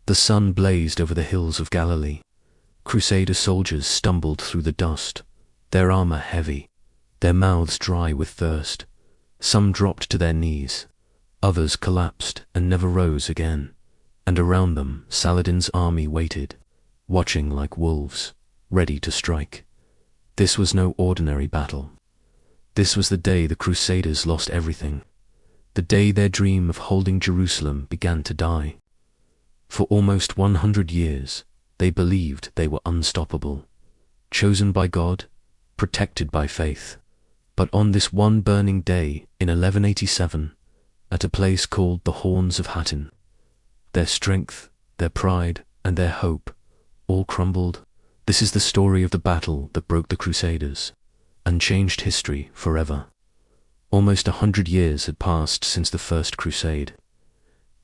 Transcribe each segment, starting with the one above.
The sun blazed over the hills of Galilee. Crusader soldiers stumbled through the dust, their armor heavy, their mouths dry with thirst. Some dropped to their knees, others collapsed and never rose again, and around them Saladin's army waited, watching like wolves, ready to strike. This was no ordinary battle. This was the day the Crusaders lost everything, the day their dream of holding Jerusalem began to die. For almost 100 years, they believed they were unstoppable, chosen by God, protected by faith. But on this one burning day in 1187, at a place called the Horns of Hattin, their strength, their pride, and their hope all crumbled. This is the story of the battle that broke the Crusaders and changed history forever. Almost 100 years had passed since the First Crusade.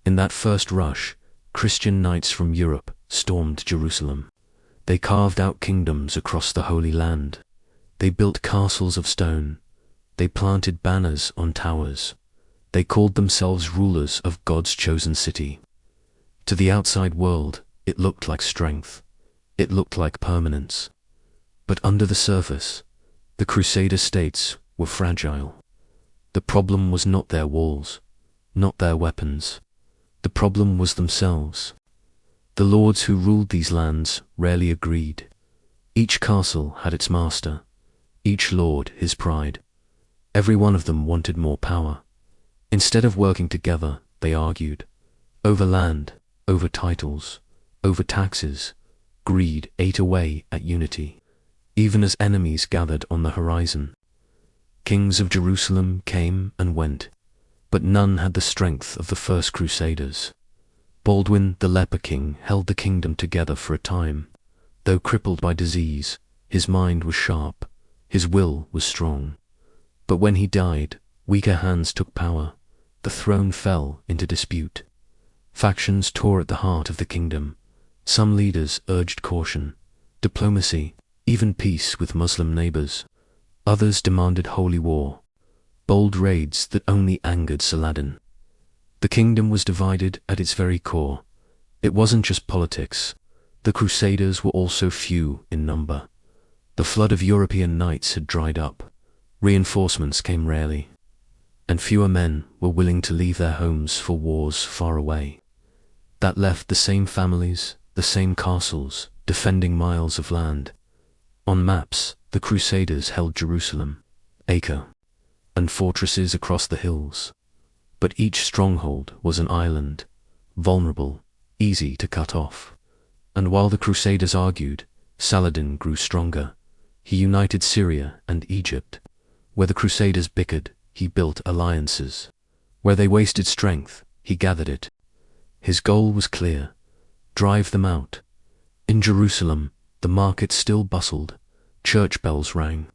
In that first rush, Christian knights from Europe stormed Jerusalem. They carved out kingdoms across the Holy Land. They built castles of stone. They planted banners on towers. They called themselves rulers of God's chosen city. To the outside world, it looked like strength. It looked like permanence. But under the surface, the Crusader states were fragile. The problem was not their walls, not their weapons. The problem was themselves. The lords who ruled these lands rarely agreed. Each castle had its master, each lord his pride. Every one of them wanted more power. Instead of working together, they argued. Over land, over titles, over taxes. Greed ate away at unity, even as enemies gathered on the horizon. Kings of Jerusalem came and went, but none had the strength of the first Crusaders. Baldwin, the leper king, held the kingdom together for a time. Though crippled by disease, his mind was sharp, his will was strong. But when he died, weaker hands took power. The throne fell into dispute. Factions tore at the heart of the kingdom. Some leaders urged caution, diplomacy, even peace with Muslim neighbors. Others demanded holy war, bold raids that only angered Saladin. The kingdom was divided at its very core. It wasn't just politics. The Crusaders were also few in number. The flood of European knights had dried up. Reinforcements came rarely, and fewer men were willing to leave their homes for wars far away. That left the same families, the same castles, defending miles of land. On maps, the Crusaders held Jerusalem, Acre, and fortresses across the hills. But each stronghold was an island, vulnerable, easy to cut off. And while the Crusaders argued, Saladin grew stronger. He united Syria and Egypt. Where the Crusaders bickered, he built alliances. Where they wasted strength, he gathered it. His goal was clear: drive them out. In Jerusalem, the market still bustled. Church bells rang.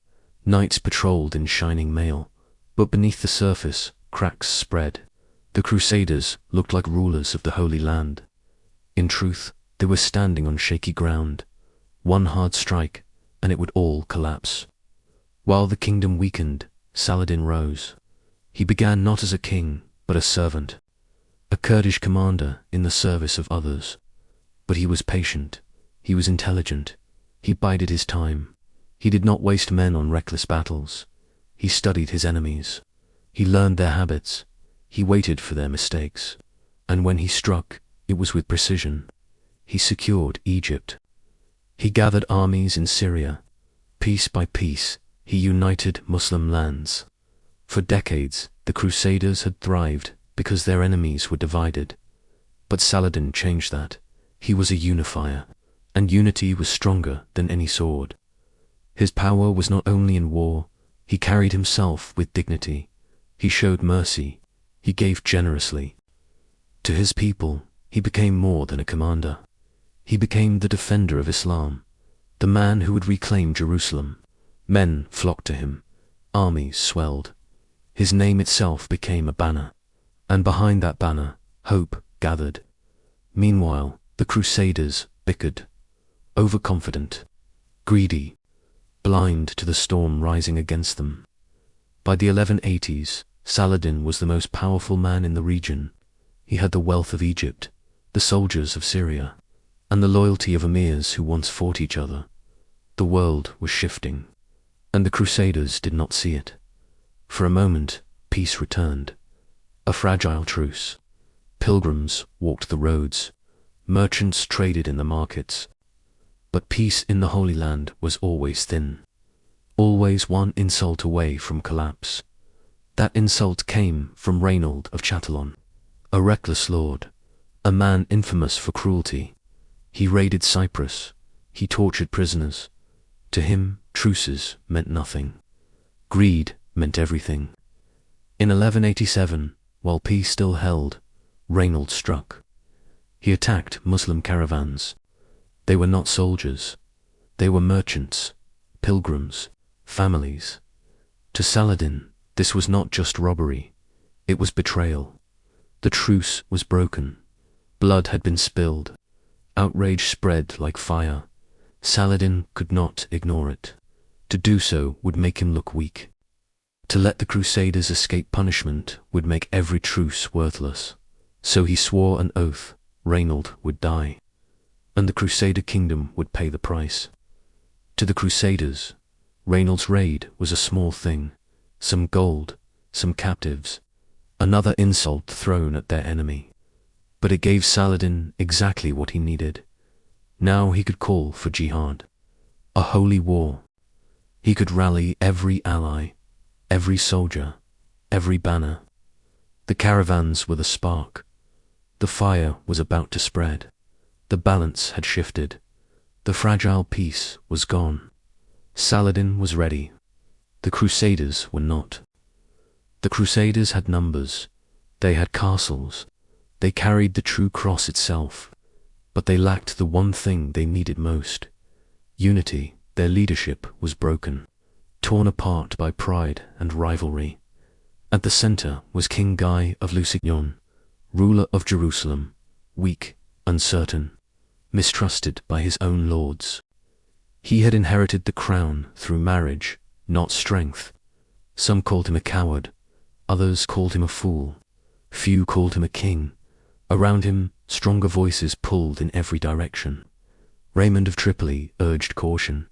Knights patrolled in shining mail. But beneath the surface, cracks spread. The Crusaders looked like rulers of the Holy Land. In truth, they were standing on shaky ground. One hard strike, and it would all collapse. While the kingdom weakened, Saladin rose. He began not as a king, but a servant, a Kurdish commander in the service of others. But he was patient, he was intelligent, he bided his time. He did not waste men on reckless battles. He studied his enemies. He learned their habits. He waited for their mistakes. And when he struck, it was with precision. He secured Egypt. He gathered armies in Syria. Piece by piece, he united Muslim lands. For decades, the Crusaders had thrived because their enemies were divided. But Saladin changed that. He was a unifier, and unity was stronger than any sword. His power was not only in war, he carried himself with dignity. He showed mercy. He gave generously. To his people, he became more than a commander. He became the defender of Islam, the man who would reclaim Jerusalem. Men flocked to him. Armies swelled. His name itself became a banner. And behind that banner, hope gathered. Meanwhile, the Crusaders bickered, overconfident, greedy, blind to the storm rising against them. By the 1180s, Saladin was the most powerful man in the region. He had the wealth of Egypt, the the soldiers of Syria, and the loyalty of emirs who once fought each other. The world was shifting, and the Crusaders did not see it. For a moment, peace returned. A fragile truce. Pilgrims walked the roads. Merchants traded in the markets. But peace in the Holy Land was always thin. Always one insult away from collapse. That insult came from Reynold of Chatillon, a reckless lord, a man infamous for cruelty. He raided Cyprus. He tortured prisoners. To him, truces meant nothing. Greed meant everything. In 1187, while peace still held, Reynold struck. He attacked Muslim caravans. They were not soldiers. They were merchants, pilgrims, families. To Saladin, this was not just robbery. It was betrayal. The truce was broken. Blood had been spilled. Outrage spread like fire. Saladin could not ignore it. To do so would make him look weak. To let the Crusaders escape punishment would make every truce worthless. So he swore an oath: Reynold would die, and the Crusader kingdom would pay the price. To the Crusaders, Reynold's raid was a small thing. Some gold, some captives, another insult thrown at their enemy. But it gave Saladin exactly what he needed. Now he could call for jihad, a holy war. He could rally every ally, every soldier, every banner. The caravans were the spark. The fire was about to spread. The balance had shifted. The fragile peace was gone. Saladin was ready. The Crusaders were not. The Crusaders had numbers. They had castles. They carried the true cross itself. But they lacked the one thing they needed most: unity. Their leadership was broken, torn apart by pride and rivalry. At the center was King Guy of Lusignan, ruler of Jerusalem, weak, uncertain, mistrusted by his own lords. He had inherited the crown through marriage, not strength. Some called him a coward, others called him a fool. Few called him a king. Around him, stronger voices pulled in every direction. Raymond of Tripoli urged caution.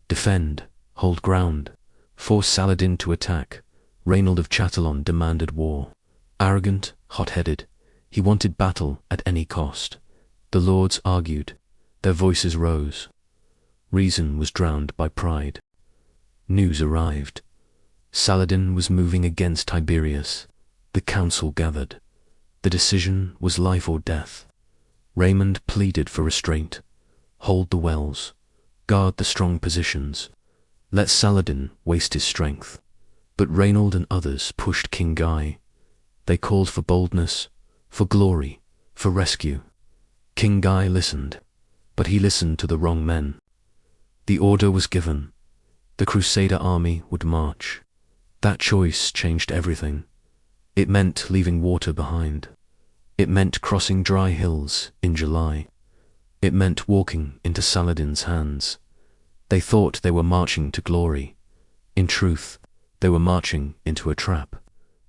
Defend, hold ground, force Saladin to attack. Reynold of Chatillon demanded war. Arrogant, hot-headed, he wanted battle at any cost. The lords argued. Their voices rose. Reason was drowned by pride. News arrived. Saladin was moving against Tiberius. The council gathered. The decision was life or death. Raymond pleaded for restraint. Hold the wells. Guard the strong positions. Let Saladin waste his strength. But Reynold and others pushed King Guy. They called for boldness, for glory, for rescue. King Guy listened, but he listened to the wrong men. The order was given. The Crusader army would march. That choice changed everything. It meant leaving water behind. It meant crossing dry hills in July. It meant walking into Saladin's hands. They thought they were marching to glory. In truth, they were marching into a trap.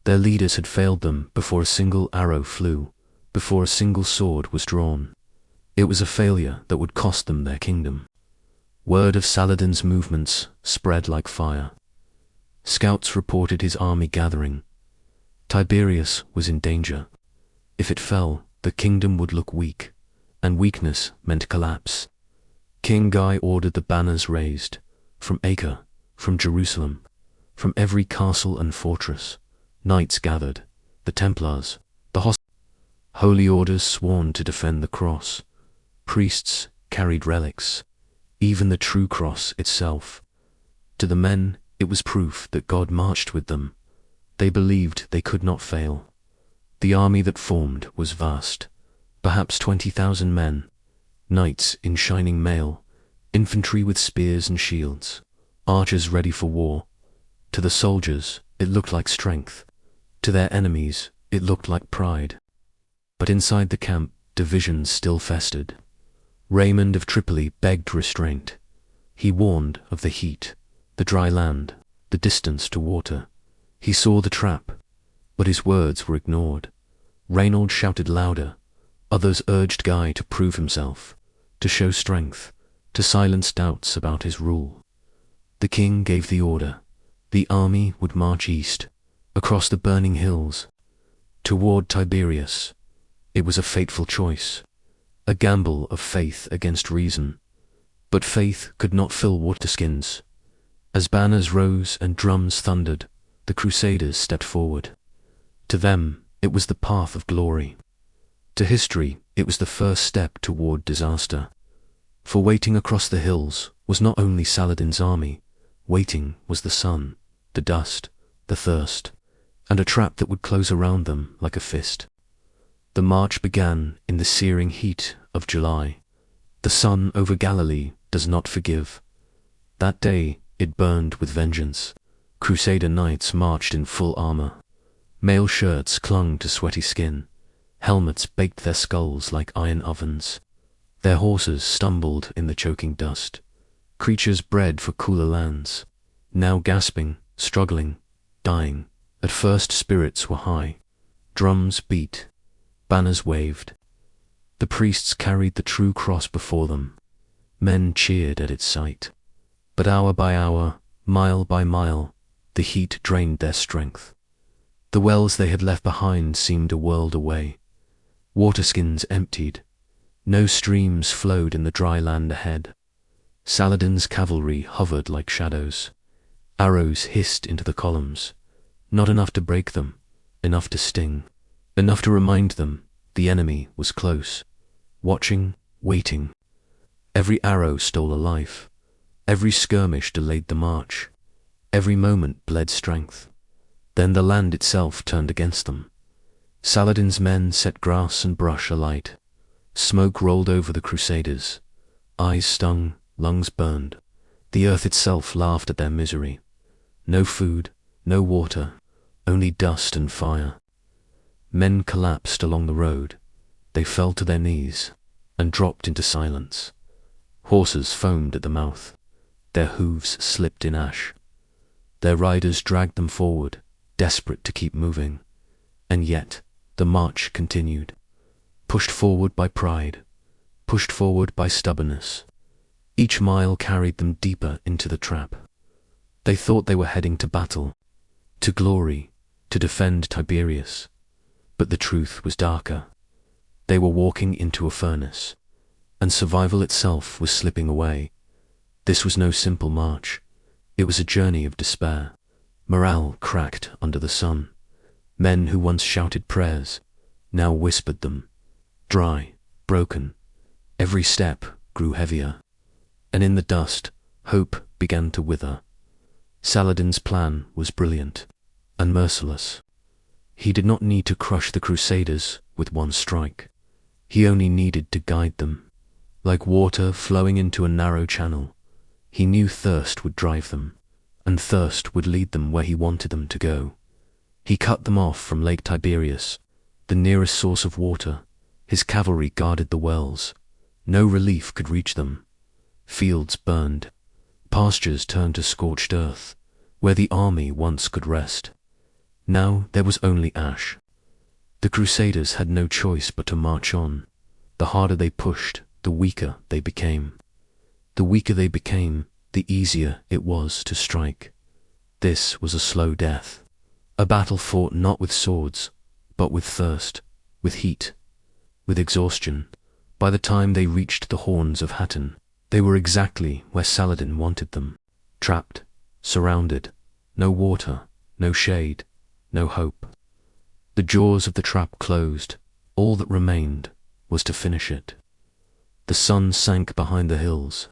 Their leaders had failed them before a single arrow flew, before a single sword was drawn. It was a failure that would cost them their kingdom. Word of Saladin's movements spread like fire. Scouts reported his army gathering. Tiberius was in danger. If it fell, the kingdom would look weak, and weakness meant collapse. King Guy ordered the banners raised, from Acre, from Jerusalem, from every castle and fortress. Knights gathered, the Templars, the holy orders sworn to defend the cross. Priests carried relics, even the true cross itself. To the men, it was proof that God marched with them. They believed they could not fail. The army that formed was vast, perhaps 20,000 men, knights in shining mail, infantry with spears and shields, archers ready for war. To the soldiers, it looked like strength. To their enemies, it looked like pride. But inside the camp, divisions still festered. Raymond of Tripoli begged restraint. He warned of the heat, the dry land, the distance to water. He saw the trap, but his words were ignored. Reynold shouted louder. Others urged Guy to prove himself, to show strength, to silence doubts about his rule. The king gave the order. The army would march east, across the burning hills, toward Tiberias. It was a fateful choice, a gamble of faith against reason. But faith could not fill waterskins. As banners rose and drums thundered, the Crusaders stepped forward. To them, it was the path of glory. To history, it was the first step toward disaster. For waiting across the hills was not only Saladin's army, waiting was the sun, the dust, the thirst, and a trap that would close around them like a fist. The march began in the searing heat of July. The sun over Galilee does not forgive. That day it burned with vengeance. Crusader knights marched in full armor. Mail shirts clung to sweaty skin. Helmets baked their skulls like iron ovens. Their horses stumbled in the choking dust. Creatures bred for cooler lands, now gasping, struggling, dying. At first spirits were high. Drums beat. Banners waved. The priests carried the true cross before them. Men cheered at its sight. But hour by hour, mile by mile, the heat drained their strength. The wells they had left behind seemed a world away. Waterskins emptied. No streams flowed in the dry land ahead. Saladin's cavalry hovered like shadows. Arrows hissed into the columns. Not enough to break them, enough to sting, enough to remind them the enemy was close, watching, waiting. Every arrow stole a life. Every skirmish delayed the march. Every moment bled strength. Then the land itself turned against them. Saladin's men set grass and brush alight. Smoke rolled over the Crusaders. Eyes stung, lungs burned. The earth itself laughed at their misery. No food, no water, only dust and fire. Men collapsed along the road. They fell to their knees and dropped into silence. Horses foamed at the mouth. Their hooves slipped in ash. Their riders dragged them forward, desperate to keep moving. And yet, the march continued. Pushed forward by pride, pushed forward by stubbornness. Each mile carried them deeper into the trap. They thought they were heading to battle, to glory, to defend Tiberias. But the truth was darker. They were walking into a furnace, and survival itself was slipping away. This was no simple march. It was a journey of despair. Morale cracked under the sun. Men who once shouted prayers now whispered them. Dry, broken. Every step grew heavier. And in the dust, hope began to wither. Saladin's plan was brilliant and merciless. He did not need to crush the Crusaders with one strike. He only needed to guide them. Like water flowing into a narrow channel, he knew thirst would drive them, and thirst would lead them where he wanted them to go. He cut them off from Lake Tiberias, the nearest source of water. His cavalry guarded the wells. No relief could reach them. Fields burned. Pastures turned to scorched earth, where the army once could rest. Now there was only ash. The Crusaders had no choice but to march on. The harder they pushed, the weaker they became. The weaker they became, the easier it was to strike. This was a slow death. A battle fought not with swords, but with thirst, with heat, with exhaustion. By the time they reached the horns of Hattin, they were exactly where Saladin wanted them. Trapped, surrounded, no water, no shade, no hope. The jaws of the trap closed. All that remained was to finish it. The sun sank behind the hills.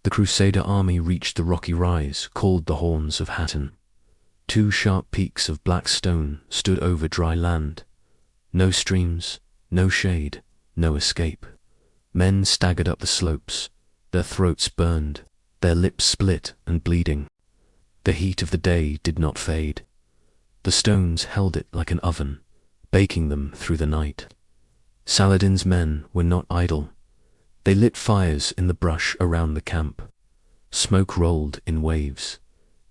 The Crusader army reached the rocky rise called the Horns of Hattin. Two sharp peaks of black stone stood over dry land. No streams, no shade, no escape. Men staggered up the slopes. Their throats burned, their lips split and bleeding. The heat of the day did not fade. The stones held it like an oven, baking them through the night. Saladin's men were not idle. They lit fires in the brush around the camp. Smoke rolled in waves.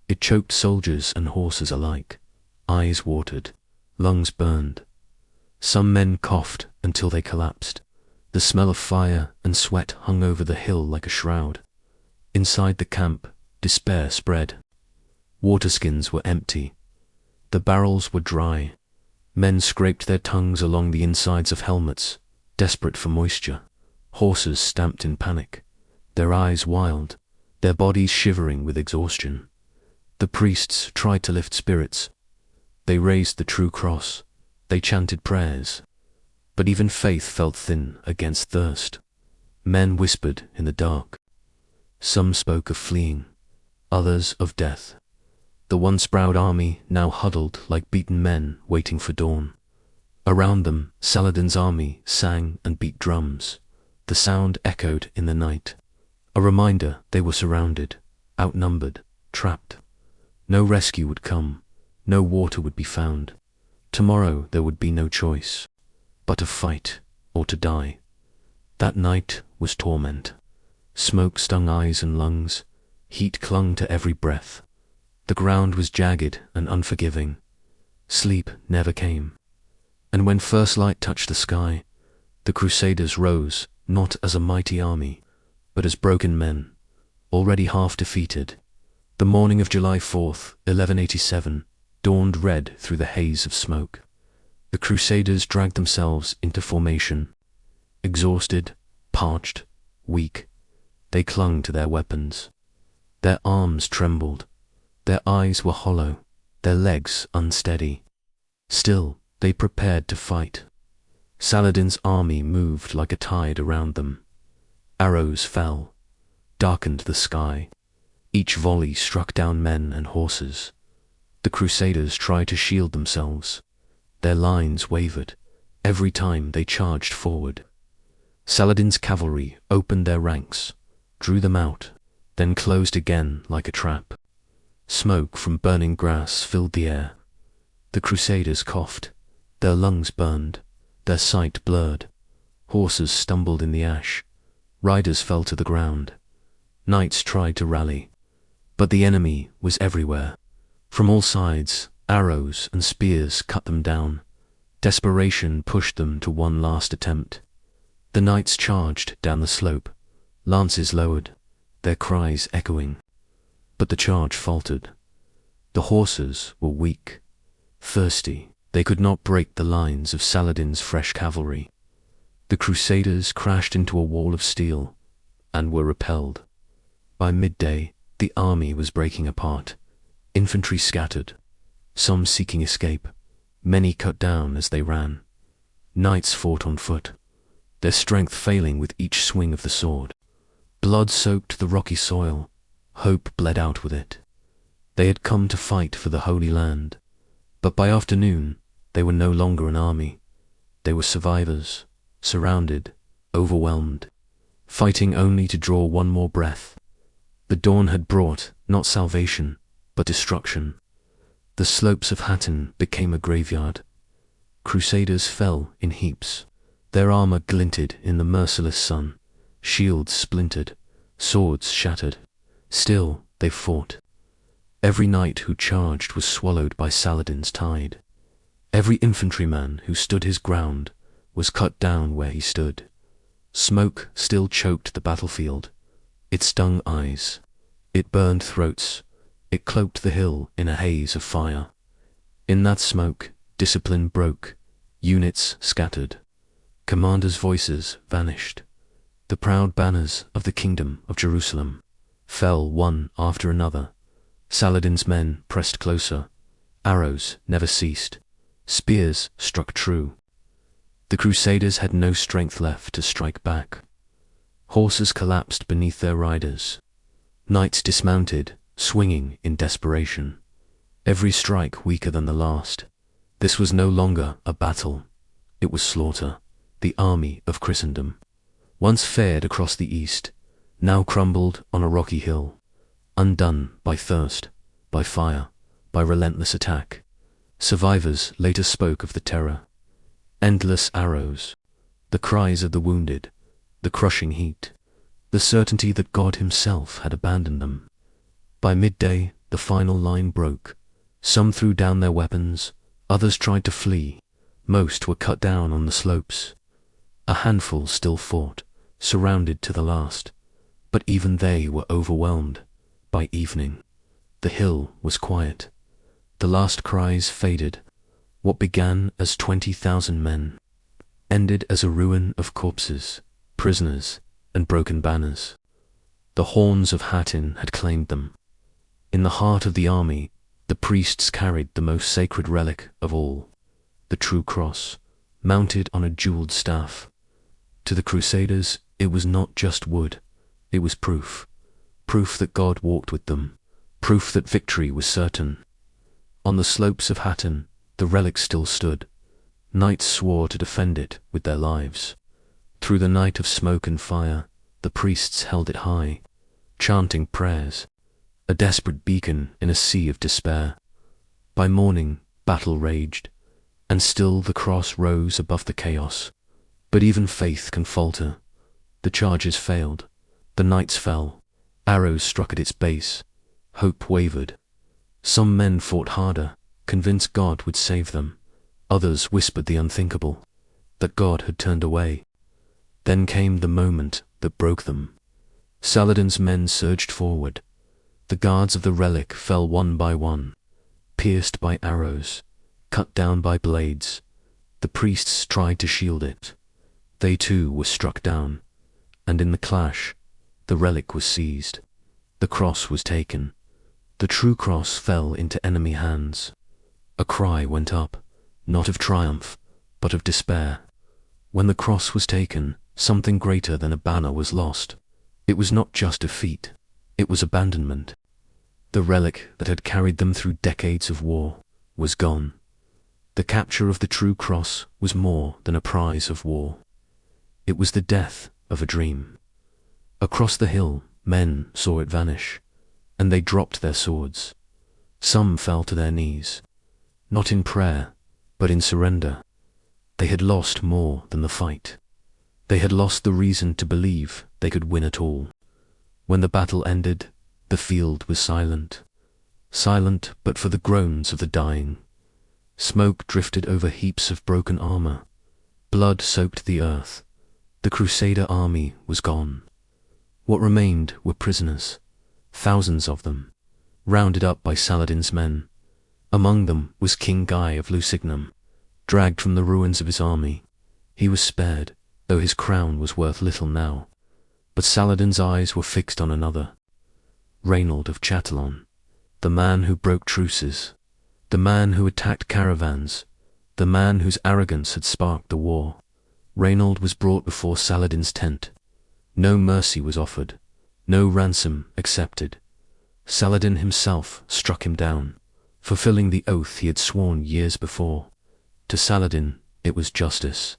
It choked soldiers and horses alike. Eyes watered, lungs burned. Some men coughed until they collapsed. The smell of fire and sweat hung over the hill like a shroud. Inside the camp, despair spread. Waterskins were empty. The barrels were dry. Men scraped their tongues along the insides of helmets, desperate for moisture. Horses stamped in panic, their eyes wild, their bodies shivering with exhaustion. The priests tried to lift spirits. They raised the true cross. They chanted prayers. But even faith felt thin against thirst. Men whispered in the dark. Some spoke of fleeing, others of death. The once proud army now huddled like beaten men waiting for dawn. Around them, Saladin's army sang and beat drums. The sound echoed in the night, a reminder they were surrounded, outnumbered, trapped. No rescue would come, no water would be found. Tomorrow there would be no choice, but to fight or to die. That night was torment. Smoke stung eyes and lungs, heat clung to every breath. The ground was jagged and unforgiving. Sleep never came. And when first light touched the sky, the Crusaders rose not as a mighty army, but as broken men, already half defeated. The morning of July 4th, 1187, dawned red through the haze of smoke. The Crusaders dragged themselves into formation. Exhausted, parched, weak, they clung to their weapons. Their arms trembled. Their eyes were hollow, their legs unsteady. Still, they prepared to fight. Saladin's army moved like a tide around them. Arrows fell, darkened the sky. Each volley struck down men and horses. The Crusaders tried to shield themselves. Their lines wavered every time they charged forward. Saladin's cavalry opened their ranks, drew them out, then closed again like a trap. Smoke from burning grass filled the air. The Crusaders coughed, their lungs burned, their sight blurred. Horses stumbled in the ash. Riders fell to the ground. Knights tried to rally, but the enemy was everywhere. From all sides, arrows and spears cut them down. Desperation pushed them to one last attempt. The knights charged down the slope, lances lowered, their cries echoing. But the charge faltered. The horses were weak, thirsty. They could not break the lines of Saladin's fresh cavalry. The Crusaders crashed into a wall of steel and were repelled. By midday, the army was breaking apart. Infantry scattered, some seeking escape, many cut down as they ran. Knights fought on foot, their strength failing with each swing of the sword. Blood soaked the rocky soil. Hope bled out with it. They had come to fight for the Holy Land, but by afternoon they were no longer an army. They were survivors, surrounded, overwhelmed, fighting only to draw one more breath. The dawn had brought not salvation, but destruction. The slopes of Hattin became a graveyard. Crusaders fell in heaps. Their armor glinted in the merciless sun, shields splintered, swords shattered. Still, they fought. Every knight who charged was swallowed by Saladin's tide. Every infantryman who stood his ground was cut down where he stood. Smoke still choked the battlefield. It stung eyes. It burned throats. It cloaked the hill in a haze of fire. In that smoke, discipline broke. Units scattered. Commanders' voices vanished. The proud banners of the Kingdom of Jerusalem fell one after another. Saladin's men pressed closer. Arrows never ceased. Spears struck true. The Crusaders had no strength left to strike back. Horses collapsed beneath their riders. Knights dismounted, swinging in desperation. Every strike weaker than the last. This was no longer a battle. It was slaughter. The army of Christendom, once fared across the east, now crumbled on a rocky hill, undone by thirst, by fire, by relentless attack. Survivors later spoke of the terror. Endless arrows, the cries of the wounded, the crushing heat, the certainty that God himself had abandoned them. By midday, the final line broke. Some threw down their weapons, others tried to flee, Most were cut down on the slopes. A handful still fought, surrounded to the last, but even they were overwhelmed. By evening, the hill was quiet. The last cries faded. What began as 20,000 men ended as a ruin of corpses, prisoners, and broken banners. The horns of Hattin had claimed them. In the heart of the army, the priests carried the most sacred relic of all, the true cross, mounted on a jeweled staff. To the Crusaders, it was not just wood, it was proof. Proof that God walked with them, proof that victory was certain. On the slopes of Hattin, the relic still stood. Knights swore to defend it with their lives. Through the night of smoke and fire, the priests held it high, chanting prayers, a desperate beacon in a sea of despair. By morning, battle raged, and still the cross rose above the chaos. But even faith can falter. The charges failed, the knights fell, arrows struck at its base, hope wavered. Some men fought harder, convinced God would save them. Others whispered the unthinkable, that God had turned away. Then came the moment that broke them. Saladin's men surged forward. The guards of the relic fell one by one, pierced by arrows, cut down by blades. The priests tried to shield it. They too were struck down, and in the clash, the relic was seized. The cross was taken. The true cross fell into enemy hands. A cry went up, not of triumph, but of despair. When the cross was taken, something greater than a banner was lost. It was not just defeat, it was abandonment. The relic that had carried them through decades of war was gone. The capture of the true cross was more than a prize of war. It was the death of a dream. Across the hill, men saw it vanish, and they dropped their swords. Some fell to their knees, not in prayer, but in surrender. They had lost more than the fight. They had lost the reason to believe they could win at all. When the battle ended, the field was silent. Silent but for the groans of the dying. Smoke drifted over heaps of broken armor. Blood soaked the earth. The Crusader army was gone. What remained were prisoners, thousands of them, rounded up by Saladin's men. Among them was King Guy of Lusignum, dragged from the ruins of his army. He was spared, though his crown was worth little now. But Saladin's eyes were fixed on another. Reynold of Chatillon, the man who broke truces, the man who attacked caravans, the man whose arrogance had sparked the war. Reynold was brought before Saladin's tent. No mercy was offered, no ransom accepted. Saladin himself struck him down, fulfilling the oath he had sworn years before. To Saladin, it was justice.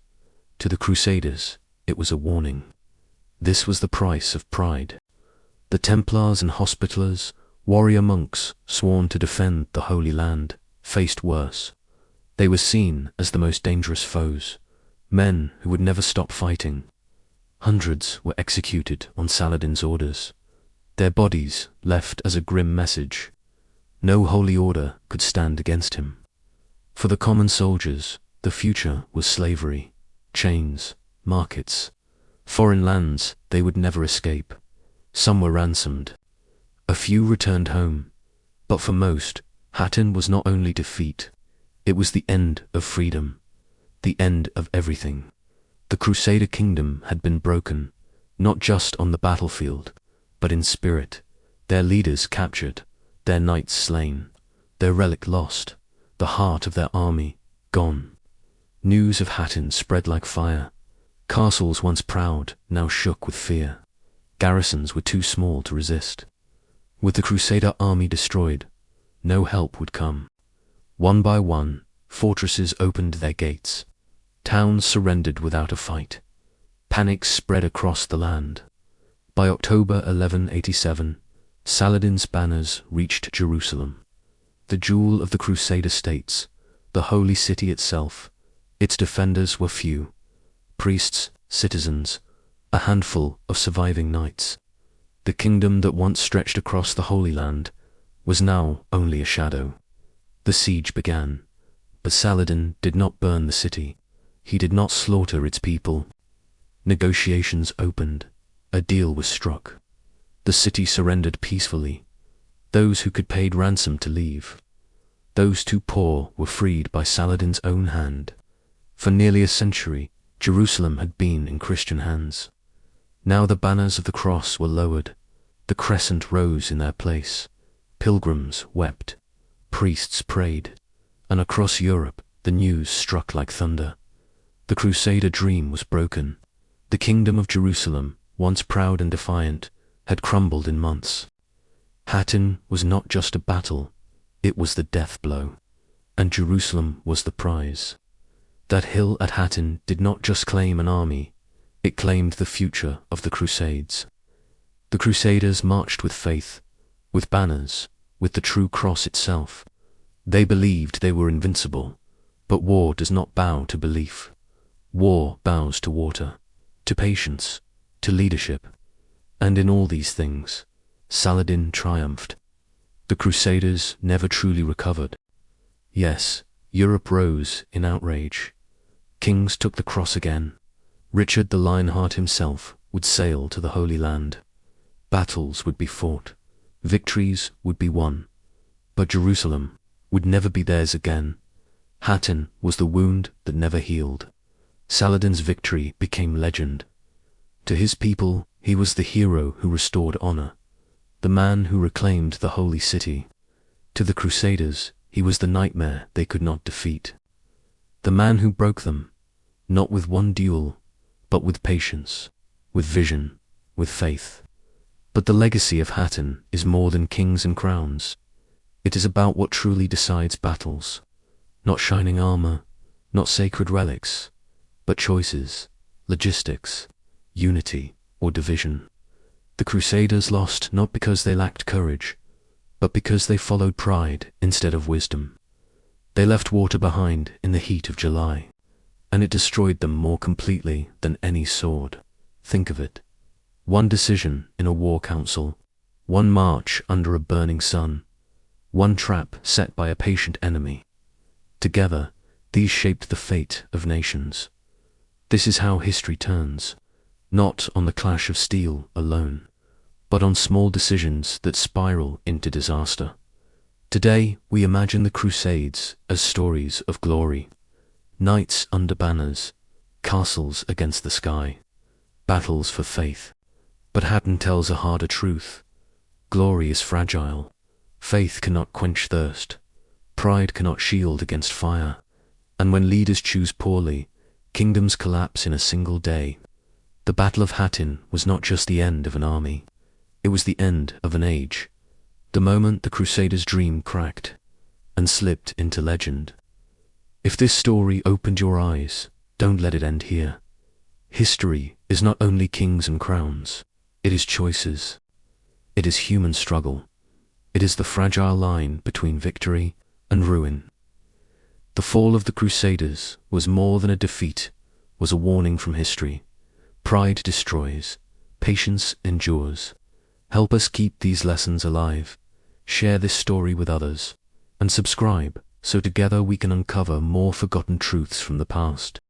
To the Crusaders, it was a warning. This was the price of pride. The Templars and Hospitallers, warrior monks sworn to defend the Holy Land, faced worse. They were seen as the most dangerous foes, men who would never stop fighting. Hundreds were executed on Saladin's orders, their bodies left as a grim message. No holy order could stand against him. For the common soldiers, the future was slavery, chains, markets, foreign lands they would never escape. Some were ransomed. A few returned home. But for most, Hattin was not only defeat, it was the end of freedom, the end of everything. The Crusader kingdom had been broken, not just on the battlefield, but in spirit. Their leaders captured, their knights slain, their relic lost, the heart of their army gone. News of Hattin spread like fire. Castles once proud now shook with fear. Garrisons were too small to resist. With the Crusader army destroyed, no help would come. One by one, fortresses opened their gates. Towns surrendered without a fight. Panic spread across the land. By October 1187, Saladin's banners reached Jerusalem, the jewel of the Crusader states, the holy city itself. Its defenders were few: priests, citizens, a handful of surviving knights. The kingdom that once stretched across the Holy Land was now only a shadow. The siege began. But Saladin did not burn the city. He did not slaughter its people. Negotiations opened. A deal was struck. The city surrendered peacefully. Those who could paid ransom to leave. Those too poor were freed by Saladin's own hand. For nearly a century, Jerusalem had been in Christian hands. Now the banners of the cross were lowered. The crescent rose in their place. Pilgrims wept. Priests prayed. And across Europe, the news struck like thunder. The Crusader dream was broken. The kingdom of Jerusalem, once proud and defiant, had crumbled in months. Hattin was not just a battle, it was the death blow. And Jerusalem was the prize. That hill at Hattin did not just claim an army, it claimed the future of the Crusades. The Crusaders marched with faith, with banners, with the true cross itself. They believed they were invincible, but war does not bow to belief. War bows to water, to patience, to leadership. And in all these things, Saladin triumphed. The Crusaders never truly recovered. Yes, Europe rose in outrage. Kings took the cross again. Richard the Lionheart himself would sail to the Holy Land. Battles would be fought. Victories would be won. But Jerusalem would never be theirs again. Hattin was the wound that never healed. Saladin's victory became legend. To his people, he was the hero who restored honor, the man who reclaimed the holy city. To the Crusaders, he was the nightmare they could not defeat. The man who broke them, not with one duel, but with patience, with vision, with faith. But the legacy of Hattin is more than kings and crowns. It is about what truly decides battles. Not shining armor, not sacred relics, but choices, logistics, unity, or division. The Crusaders lost not because they lacked courage, but because they followed pride instead of wisdom. They left water behind in the heat of July, and it destroyed them more completely than any sword. Think of it. One decision in a war council, one march under a burning sun, one trap set by a patient enemy. Together, these shaped the fate of nations. This is how history turns, not on the clash of steel alone, but on small decisions that spiral into disaster. Today, we imagine the Crusades as stories of glory. Knights under banners, castles against the sky, battles for faith. But Hattin tells a harder truth. Glory is fragile. Faith cannot quench thirst. Pride cannot shield against fire. And when leaders choose poorly, kingdoms collapse in a single day. The Battle of Hattin was not just the end of an army. It was the end of an age. The moment the Crusaders' dream cracked and slipped into legend. If this story opened your eyes, don't let it end here. History is not only kings and crowns. It is choices. It is human struggle. It is the fragile line between victory and ruin. The fall of the Crusaders was more than a defeat, was a warning from history. Pride destroys, patience endures. Help us keep these lessons alive. Share this story with others, and subscribe so together we can uncover more forgotten truths from the past.